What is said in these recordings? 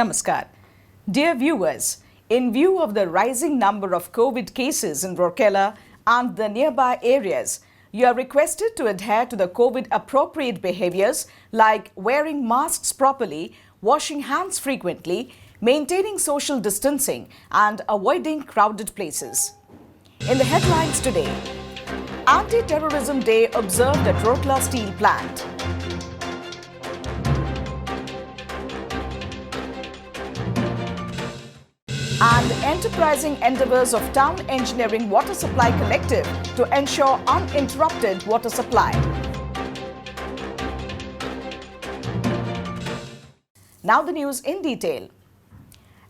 Namaskar. Dear viewers, in view of the rising number of COVID cases in Rourkela and the nearby areas, you are requested to adhere to the COVID-appropriate behaviors like wearing masks properly, washing hands frequently, maintaining social distancing and avoiding crowded places. In the headlines today, Anti-Terrorism Day observed at Rourkela Steel Plant. And enterprising endeavours of Town Engineering Water Supply Collective to ensure uninterrupted water supply. Now the news in detail.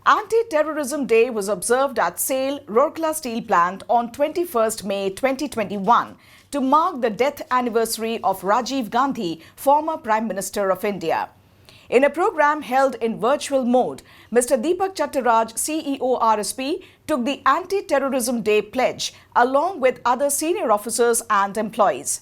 Anti-Terrorism Day was observed at SAIL Rourkela Steel Plant on 21st May 2021 to mark the death anniversary of Rajiv Gandhi, former Prime Minister of India. In a program held in virtual mode, Mr. Deepak Chattaraj, CEO RSP, took the Anti-Terrorism Day pledge along with other senior officers and employees.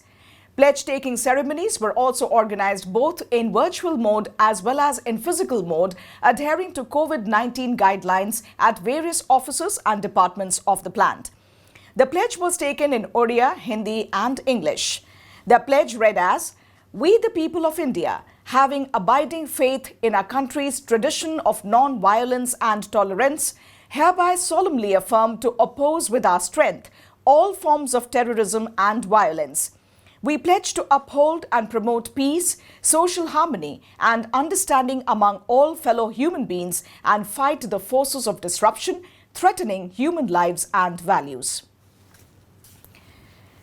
Pledge-taking ceremonies were also organized both in virtual mode as well as in physical mode, adhering to COVID-19 guidelines at various offices and departments of the plant. The pledge was taken in Odia, Hindi and English. The pledge read as, "We the people of India, having abiding faith in our country's tradition of non-violence and tolerance, hereby solemnly affirm to oppose with our strength all forms of terrorism and violence. We pledge to uphold and promote peace, social harmony and understanding among all fellow human beings and fight the forces of disruption threatening human lives and values."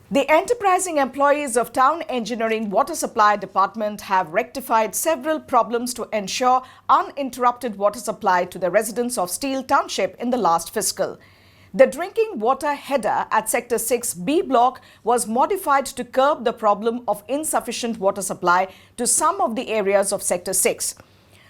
The enterprising employees of Town Engineering Water Supply Department have rectified several problems to ensure uninterrupted water supply to the residents of Steel Township in the last fiscal. The drinking water header at Sector 6 B block was modified to curb the problem of insufficient water supply to some of the areas of Sector 6.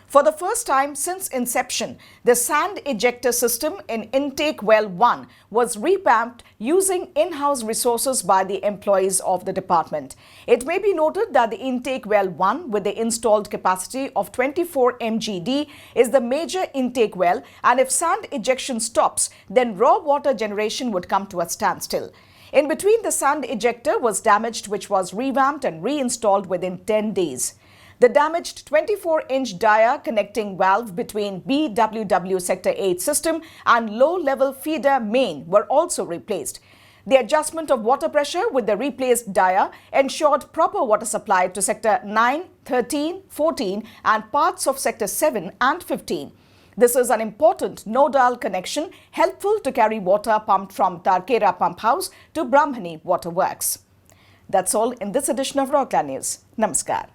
For the first time since inception, the sand ejector system in Intake Well 1 was revamped using in-house resources by the employees of the department. It may be noted that the Intake Well 1 with the installed capacity of 24 mgd is the major intake well, and if sand ejection stops, then raw water generation would come to a standstill. In between, the sand ejector was damaged, which was revamped and reinstalled within 10 days. The damaged 24-inch dia connecting valve between BWW Sector 8 system and low-level feeder main were also replaced. The adjustment of water pressure with the replaced dia ensured proper water supply to Sector 9, 13, 14 and parts of Sector 7 and 15. This is an important nodal connection helpful to carry water pumped from Tarkera Pump House to Brahmani Water Works. That's all in this edition of Rourkela News. Namaskar.